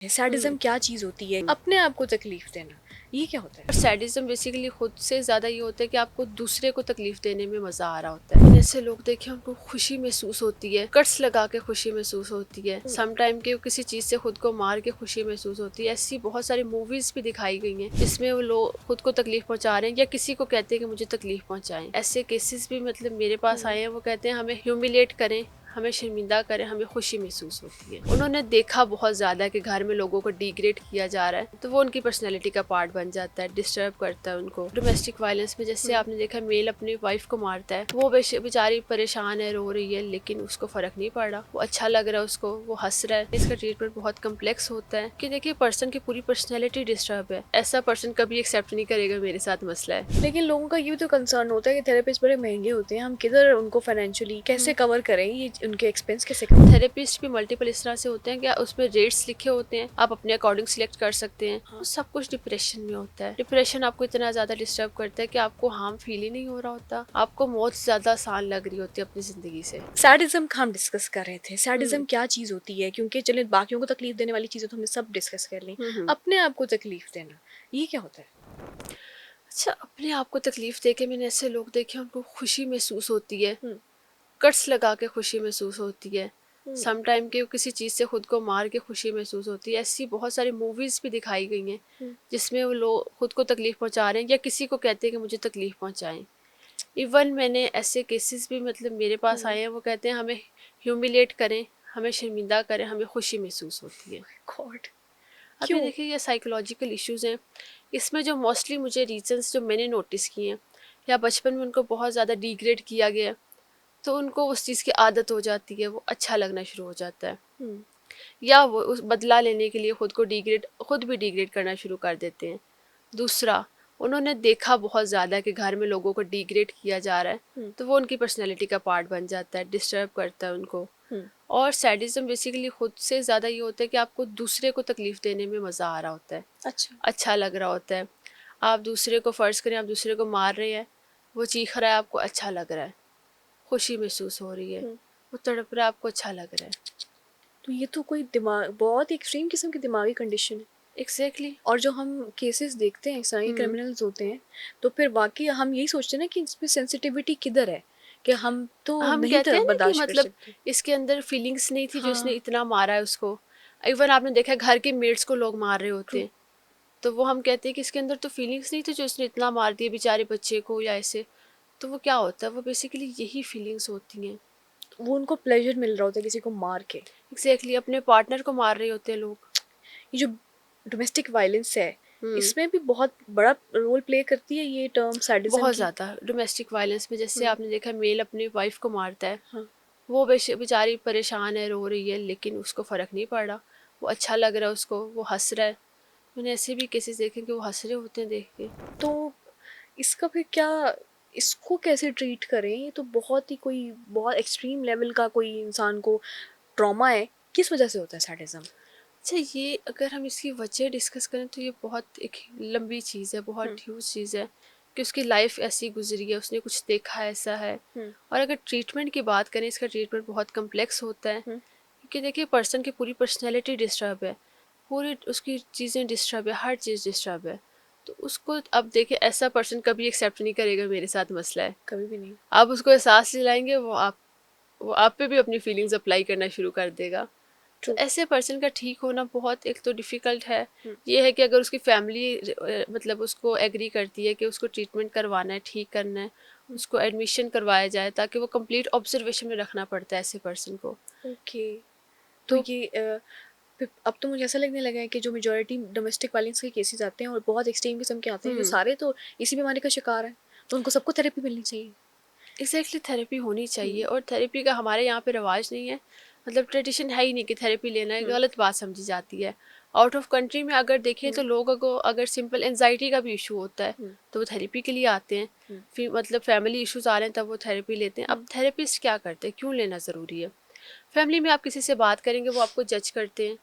Sadism क्या चीज़ होती है? अपने आप को तकलीफ देना, ये क्या होता है? सैडिज्म बेसिकली खुद से ज़्यादा ये होता है कि आपको दूसरे को तकलीफ देने में मज़ा आ रहा होता है। मैंने ऐसे लोग देखे उनको खुशी महसूस होती है, कट्स लगा के खुशी महसूस होती है, सम टाइम के किसी चीज़ से खुद को मार के खुशी महसूस होती है। ऐसी बहुत सारी मूवीज़ भी दिखाई गई हैं जिसमें वो लोग खुद को तकलीफ पहुंचा रहे हैं या किसी को कहते हैं कि मुझे तकलीफ पहुंचाएं। ऐसे केसेस भी मतलब मेरे पास आए हैं। वो कहते हैं हमें ह्यूमिलेट करें, हमें शर्मिंदा करें, हमें खुशी महसूस होती है। उन्होंने देखा बहुत ज़्यादा कि घर में लोगों को डिग्रेड किया जा रहा है, तो वो उनकी पर्सनैलिटी का पार्ट बन जाता है, डिस्टर्ब करता है उनको। डोमेस्टिक वायलेंस में जैसे आपने देखा मेल अपनी वाइफ को मारता है, वो बेचारी परेशान है, रो रही है, लेकिन उसको फर्क नहीं पड़ रहा, वो अच्छा लग रहा है उसको, वो हंस रहा है। इसका ट्रीटमेंट बहुत कम्प्लेक्स होता है कि देखिए पर्सन की पूरी पर्सनैलिटी डिस्टर्ब है, ऐसा पर्सन कभी एक्सेप्ट नहीं करेगा मेरे साथ मसला है। लेकिन लोगों का ये भी तो कंसर्न होता है कि थेरेपिस्ट बड़े महंगे होते हैं, हम किधर उनको फाइनेंशियली कैसे कवर करें, ये उनके एक्सपेंस कैसे करें? थेरेपिस्ट भी मल्टीपल इस तरह से होते हैं कि उसमें रेट्स लिखे होते हैं, आप अपने अकॉर्डिंग सिलेक्ट कर सकते हैं। हाँ। सब कुछ डिप्रेशन में होता है। डिप्रेशन आपको इतना ज्यादा डिस्टर्ब करता है कि आपको हार्म फील ही नहीं हो रहा होता, आपको मौत ज्यादा आसान लग रही होती है अपनी जिंदगी से। सैडिज्म का हम डिस्कस कर रहे थे, सैडिज्म क्या चीज़ होती है? क्योंकि चलिए बाकियों को तकलीफ देने वाली चीज़ें तो हमने सब डिस्कस कर ली, अपने आप को तकलीफ देना, ये क्या होता है? अच्छा, अपने आप को तकलीफ दे के मैंने ऐसे लोग देखे उनको खुशी महसूस होती है, कट्स लगा के खुशी महसूस होती है, सम टाइम के किसी चीज़ से खुद को मार के खुशी महसूस होती है। ऐसी बहुत सारी मूवीज़ भी दिखाई गई हैं जिसमें वो लोग खुद को तकलीफ पहुंचा रहे हैं या किसी को कहते हैं कि मुझे तकलीफ पहुंचाएं। इवन मैंने ऐसे केसेस भी मतलब मेरे पास आए हैं। वो कहते हैं हमें ह्यूमिलेट करें, हमें शर्मिंदा करें, हमें खुशी महसूस होती है। गॉड, अब ये क्यों? देखिए ये साइकोलॉजिकल इश्यूज हैं। इसमें जो मोस्टली मुझे रीजंस जो मैंने नोटिस किए हैं, या बचपन में उनको बहुत ज़्यादा डिग्रेड किया गया तो उनको उस चीज़ की आदत हो जाती है, वो अच्छा लगना शुरू हो जाता है, या वो उस बदला लेने के लिए खुद भी डिग्रेड करना शुरू कर देते हैं। दूसरा, उन्होंने देखा बहुत ज़्यादा कि घर में लोगों को डिग्रेड किया जा रहा है, तो वो उनकी पर्सनैलिटी का पार्ट बन जाता है, डिस्टर्ब करता है उनको। और सैडिज्म बेसिकली खुद से ज़्यादा ये होता है कि आपको दूसरे को तकलीफ देने में मज़ा आ रहा होता है, अच्छा लग रहा होता है। आप दूसरे को फ़र्ज़ करें, आप दूसरे को मार रहे हैं, वो चीख रहा है, आपको अच्छा लग रहा है, खुशी महसूस हो रही है, वो तड़प रहा है, आपको अच्छा लग रहा है। तो ये तो कोई दिमाग बहुत एक्सट्रीम किस्म की दिमागी कंडीशन है। एग्जैक्टली। और जो हम केसेस देखते हैं सारे क्रिमिनल्स होते हैं, तो फिर वाकई हम यही सोचते हैं ना कि इसमें सेंसिटिविटी किधर है, कि हम तो हम नहीं कहते हैं ना कि बर्दाश्त कर मतलब सकते। इसके अंदर फीलिंग्स नहीं थी जो इसने हाँ, इतना मारा है उसको। इवन आपने देखा है घर के मेड्स को लोग मार रहे होते ट्रू। हैं, तो वो हम कहते हैं कि इसके अंदर तो फीलिंग्स नहीं थी जो इसने इतना मार दिया बेचारे बच्चे को या ऐसे। तो वो क्या होता है, वो बेसिकली यही फीलिंग्स होती हैं। वो उनको प्लेजर मिल रहा होता है किसी को मार के। एग्जैक्टली, अपने पार्टनर को मार रहे होते हैं लोग। ये जो डोमेस्टिक वायलेंस है, हम्म इसमें भी बहुत बड़ा रोल प्ले करती है ये टर्म सैडिज्म बहुत की। ज़्यादा डोमेस्टिक वायलेंस में जैसे आपने देखा मेल अपनी वाइफ को मारता है, हाँ, वो बेचारी परेशान है, रो रही है, लेकिन उसको फ़र्क नहीं पड़ रहा, वो अच्छा लग रहा है उसको, वो हंस रहा है। मैंने ऐसे भी केसेस देखे कि वो हंस रहे होते हैं देख के। तो इसका फिर क्या, इसको कैसे ट्रीट करें? ये तो बहुत ही कोई बहुत एक्सट्रीम लेवल का कोई इंसान को ट्रॉमा है। किस वजह से होता है सैडिज्म? अच्छा, ये अगर हम इसकी वजह डिस्कस करें तो ये बहुत एक लंबी चीज़ है, बहुत ह्यूज चीज़ है कि उसकी लाइफ ऐसी गुजरी है, उसने कुछ देखा ऐसा है। और अगर ट्रीटमेंट की बात करें, इसका ट्रीटमेंट बहुत कम्प्लेक्स होता है क्योंकि देखिए पर्सन की पूरी पर्सनैलिटी डिस्टर्ब है, पूरी उसकी चीज़ें डिस्टर्ब है, हर चीज़ डिस्टर्ब है। तो उसको अब देखिए ऐसा पर्सन कभी एक्सेप्ट नहीं करेगा मेरे साथ मसला है, कभी भी नहीं। आप उसको एहसास दिलाएंगे, वो आप पे भी अपनी फीलिंग्स अप्लाई करना शुरू कर देगा। तो ट्रू। ऐसे पर्सन का ठीक होना बहुत एक तो डिफ़िकल्ट है। ये है कि अगर उसकी फैमिली मतलब उसको एग्री करती है कि उसको ट्रीटमेंट करवाना है, ठीक करना है, उसको एडमिशन करवाया जाए, ताकि वो कंप्लीट ऑब्जर्वेशन में रखना पड़ता है ऐसे पर्सन को। ओके। तो तो ये अब तो मुझे ऐसा लगने लगा है कि जो मेजोरिटी डोमेस्टिक वायलेंस के केसेस आते हैं और बहुत एक्सट्रीम किस्म के आते हैं, जो सारे तो इसी बीमारी का शिकार है, तो उनको सबको थेरेपी मिलनी चाहिए। एग्जैक्टली थेरेपी होनी चाहिए, और थेरेपी का हमारे यहाँ पे रवाज नहीं है, मतलब ट्रेडिशन है ही नहीं कि थेरेपी लेना है, गलत बात समझी जाती है। आउट ऑफ कंट्री में अगर देखें तो लोगों को अगर सिंपल एनजाइटी का भी इशू होता है तो वो थेरेपी के लिए आते हैं, फिर मतलब फैमिली इश्यूज आ रहे हैं तब वो थेरेपी लेते हैं। अब थेरेपिस्ट क्या करते हैं, क्यों लेना ज़रूरी है? फैमिली में आप किसी से बात करेंगे वो आपको जज करते हैं,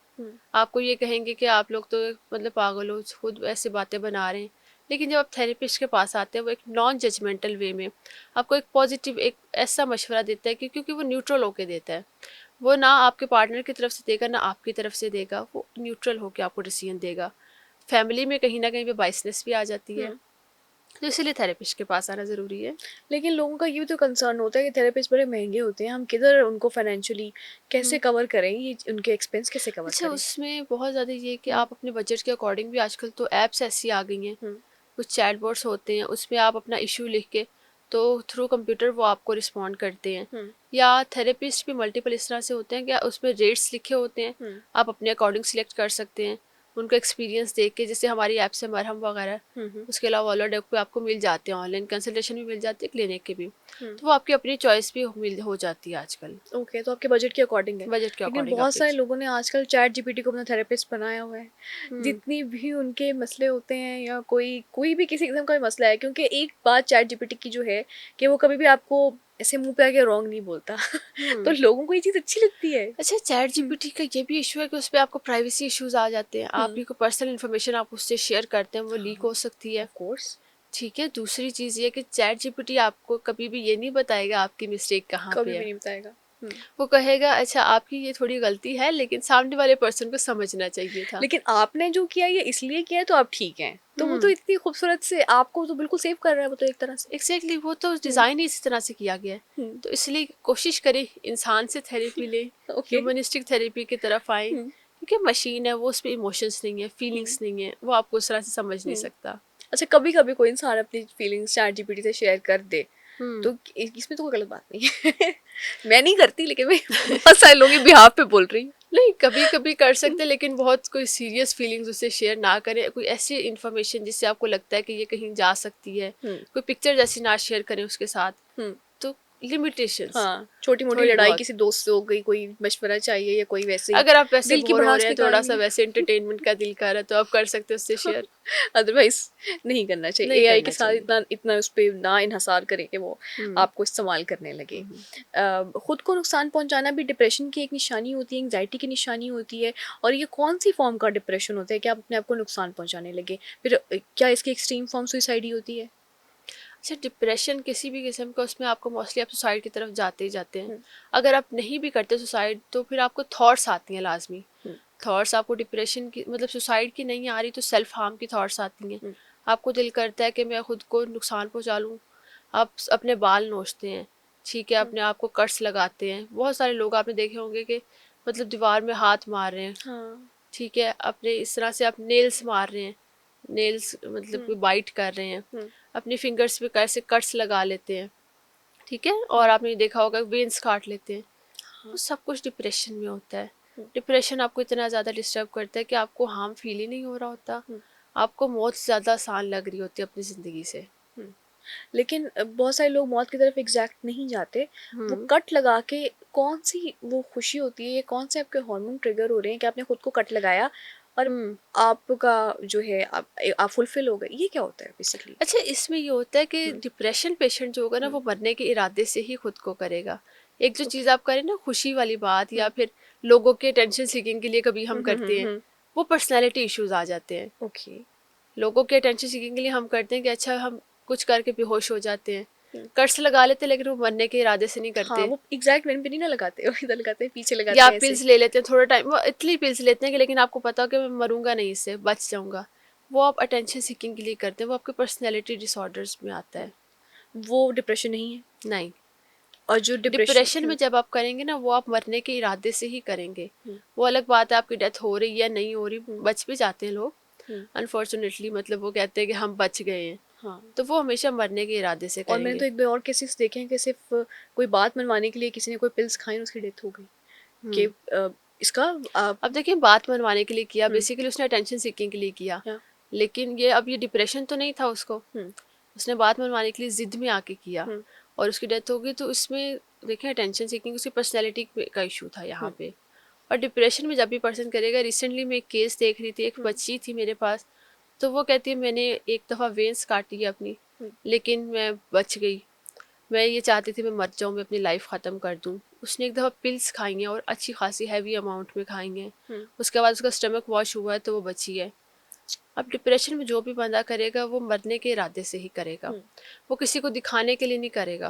आपको ये कहेंगे कि आप लोग तो मतलब पागल हो, खुद ऐसे बातें बना रहे हैं। लेकिन जब आप थेरेपिस्ट के पास आते हैं, वो एक नॉन जजमेंटल वे में आपको एक पॉजिटिव एक ऐसा मशवरा देता है कि क्योंकि वो न्यूट्रल होके देता है, वो ना आपके पार्टनर की तरफ से देगा ना आपकी तरफ से देगा, वो न्यूट्रल होकर आपको डिसीजन देगा। फैमिली में कहीं ना कहीं पे बाइसनेस भी आ जाती है, तो इसीलिए थेरेपिस्ट के पास आना ज़रूरी है। लेकिन लोगों का ये भी तो कंसर्न होता है कि थेरेपिस्ट बड़े महंगे होते हैं, हम किधर उनको फाइनेंशियली कैसे कवर करें, ये उनके एक्सपेंस कैसे कवर अच्छा, करें? उसमें बहुत ज़्यादा ये है कि आप अपने बजट के अकॉर्डिंग भी, आजकल तो ऐप्स ऐसी आ गई हैं, हम्म, कुछ चैटबॉट्स होते हैं, उसमें आप अपना इशू लिख के, तो थ्रू कंप्यूटर वो आपको रिस्पॉन्ड करते हैं। हम्म, या थेरेपिस्ट भी मल्टीपल इस तरह से होते हैं कि उसमें रेट्स लिखे होते हैं, हम्म, आप अपने अकॉर्डिंग सिलेक्ट कर सकते हैं। उनका एक्सपीरियंस देख के, जैसे हमारी ऐप से मरहम वगैरह, हम्म, उसके अलावा ओलाडेक पे आपको मिल जाते हैं, ऑनलाइन कंसल्टेशन भी मिल जाती है, क्लिनिक के भी। हम्म। तो वो आपकी अपनी चॉइस भी हो जाती है आजकल, ओके, तो आपके बजट के अकॉर्डिंग है। बजट के लेकिन अकॉर्डिंग आप बहुत देख सारे सकते लोगों ने आजकल चैट जीपीटी को अपना थेरेपिस्ट बनाया हुआ है। हैं। जितनी भी उनके मसले होते हैं या कोई कोई भी किसी किस्म का भी मसला है, क्योंकि एक बात चैट जीपीटी की जो है कि वो कभी भी आपको ऐसे मुंह पे आके रॉन्ग नहीं बोलता। तो हम्म। लोगों को ये चीज़ अच्छी लगती है। अच्छा, चैट हम्म, जीपीटी का ये भी इशू है कि उस पे आपको प्राइवेसी इश्यूज आ जाते हैं, आप हम्म, भी कोई पर्सनल इन्फॉर्मेशन आप उससे शेयर करते हैं, वो लीक हाँ, हो सकती है। Of course. ठीक है, दूसरी चीज़ ये कि चैट जीपीटी आपको कभी भी ये नहीं बताएगा आपकी मिस्टेक कहाँ कभी पे भी है। नहीं बताएगा। वो कहेगा अच्छा आपकी ये थोड़ी गलती है, लेकिन सामने वाले पर्सन को समझना चाहिए था। लेकिन आपने जो किया ये इसलिए किया है तो आप ठीक हैं, तो वो तो हम्म। इतनी खूबसूरत से आपको तो बिल्कुल सेव कर रहा है वो तो एक तरह से। एग्जैक्टली, वो तो हम्म, डिज़ाइन ही इसी तरह से किया गया है। हम्म, तो इसलिए कोशिश करें इंसान से थेरेपी लें, ओके। ह्यूमनिस्टिक थेरेपी की तरफ आएं, हम्म, क्योंकि मशीन है, वो उस पर इमोशंस नहीं है, हम्म, फीलिंग्स नहीं है, वो आपको उस तरह से समझ नहीं हम्म। सकता। अच्छा, कभी कभी कोई इंसान अपनी फीलिंग्स चैट जीपीटी से शेयर कर दे, हम्म। तो इसमें तो कोई गलत बात नहीं है। मैं नहीं करती, लेकिन मैं बहुत सारे लोगों के बिहाफ पे बोल रही नहीं, कभी कभी कर हूँ। सकते हैं, लेकिन बहुत कोई सीरियस फीलिंग्स उससे शेयर ना करें। कोई ऐसी इन्फॉर्मेशन जिससे आपको लगता है कि ये कहीं जा सकती है, हम्म, कोई पिक्चर जैसी ना शेयर करें उसके साथ। हम्म। तो लिमिटेशंस हाँ, छोटी मोटी थोड़ी लड़ाई बहुत। किसी दोस्त से हो गई, कोई मशवरा चाहिए या कोई वैसे ही अगर आप वैसे दिल की बोर हो भड़ास रहे हैं, थोड़ा सा निकालनी वैसे एंटरटेनमेंट का दिल कर रहा है, तो आप कर सकते हो उससे है। शेयर। अदरवाइज नहीं करना चाहिए। नहीं एआई के करना साथ चाहिए। इतना इतना उस पर ना इन्हसार करें कि वो हम्म। आपको इस्तेमाल करने लगे। हम्म। खुद को नुकसान पहुंचाना भी डिप्रेशन की एक निशानी होती है, एंग्जाइटी की निशानी होती है। और ये कौन सी फॉर्म का डिप्रेशन होता है कि आप अपने आप को नुकसान पहुंचाने लगे? फिर क्या इसकी एक्सट्रीम फॉर्म सुसाइड ही होती है? अच्छा, डिप्रेशन किसी भी किस्म का, उसमें आपको मोस्टली आप सुसाइड की तरफ जाते ही जाते हैं। हम्म, अगर आप नहीं भी करते सुसाइड, तो फिर आपको थॉट्स आती हैं लाजमी। हम्म, थॉट्स आपको डिप्रेशन की, मतलब सुसाइड की नहीं आ रही तो सेल्फ हार्म की थॉट्स आती हैं। हम्म, आपको दिल करता है कि मैं खुद को नुकसान पहुंचा लूँ, आप अपने बाल नोचते हैं, ठीक है, हम्म। अपने आप को कट्स लगाते हैं। बहुत सारे लोग आपने देखे होंगे कि मतलब दीवार में हाथ मार रहे हैं, हाँ। ठीक है, अपने इस तरह से आप नेल्स मार रहे हैं, नेल्स मतलब हम्म, कोई बाइट कर रहे हैं, हम्म, अपनी फिंगर्स पे कैसे कट्स लगा लेते हैं, ठीक है, और हम्म, आपने देखा होगा वेन्स काट लेते हैं। वो हाँ। सब कुछ डिप्रेशन में होता है। हम्म, डिप्रेशन आपको इतना ज़्यादा डिस्टर्ब करता है कि आपको हार्म फील ही नहीं हो रहा होता, हम्म, आपको मौत ज़्यादा आसान लग रही होती है अपनी ज़िंदगी से। हम्म। लेकिन बहुत सारे लोग मौत की तरफ एग्जैक्ट नहीं जाते। वो हम्म। कट लगा के कौन सी वो खुशी होती है, ये कौन से आपके हार्मोन ट्रिगर हो रहे हैं कि आपने खुद को कट लगाया और हम्म। आपका जो है आप फुलफिल हो गए, ये क्या होता है बेसिकली? अच्छा, इसमें ये होता है कि हम्म, डिप्रेशन पेशेंट जो होगा ना, हम्म, वो मरने के इरादे से ही खुद को करेगा। एक जो ओके। चीज़ आप करें ना, खुशी वाली बात, या हम्म, फिर लोगों के टेंशन सीकिंग के लिए कभी हम करते हैं, हम्म। वो पर्सनैलिटी इश्यूज आ जाते हैं। ओके। लोगों के अटेंशन सीकिंग के लिए हम करते हैं कि अच्छा हम कुछ करके बेहोश हो जाते हैं, हम्म, कर्स लगा लेते हैं, लेकिन वो मरने के इरादे से नहीं हाँ, करते। वो एग्जैक्ट मैन पे नहीं ना लगाते, वो इधर लगाते हैं, पीछे या लगाते आप हैं ऐसे। पिल्स ले लेते हैं थोड़ा टाइम, वो इतनी पिल्स लेते हैं कि लेकिन आपको पता हो कि मैं मरूंगा नहीं, इससे बच जाऊंगा। वो आप अटेंशन सीकिंग के लिए करते हैं, वो आपके पर्सनैलिटी डिसऑर्डर्स में आता है। वो डिप्रेशन नहीं है। नहीं, और जो डिप्रेशन। डिप्रेशन में जब आप करेंगे ना, वो आप मरने के इरादे से ही करेंगे। हम्म, वो अलग बात है आपकी डेथ हो रही या नहीं हो रही, हम्म, बच भी जाते हैं लोग हम्म, अनफॉर्चुनेटली, मतलब वो कहते हैं कि हम बच गए हैं, हाँ। तो वो हमेशा मरने के इरादे से और मैंने करेंगे। तो एक दो और केसेस देखे हैं कि सिर्फ कोई बात मनवाने के लिए किसी ने कोई पिल्स खाई और उसकी डेथ हो गई। कि हम्म। इसका आप। अब देखिए, बात मनवाने के लिए किया, हम्म, बेसिकली उसने अटेंशन सीकिंग के लिए किया, या। लेकिन ये अब ये डिप्रेशन तो नहीं था उसको, हम्म, उसने बात मनवाने के लिए जिद में आके किया हम्म, और उसकी डेथ हो गई। तो इसमें देखें, अटेंशन सीकिंग उसकी पर्सनैलिटी का इशू था यहाँ हम्म, पे। और डिप्रेशन में जब भी पर्सन करेगा, रिसेंटली मैं एक केस देख रही थी, एक हम्म, बच्ची थी मेरे पास, तो वो कहती है मैंने एक दफ़ा वेंस काटी है अपनी, हम्म, लेकिन मैं बच गई। मैं ये चाहती थी मैं मर जाऊँ, मैं अपनी लाइफ ख़त्म कर दूँ। उसने एक दफ़ा पिल्स खाई हैं और अच्छी खासी हैवी अमाउंट में खाई हैं, हम्म, उसके बाद उसका स्टमक वॉश हुआ है तो वो बची है। अब डिप्रेशन में जो भी बंदा करेगा, वो मरने के इरादे से ही करेगा, हम्म। वो किसी को दिखाने के लिए नहीं करेगा।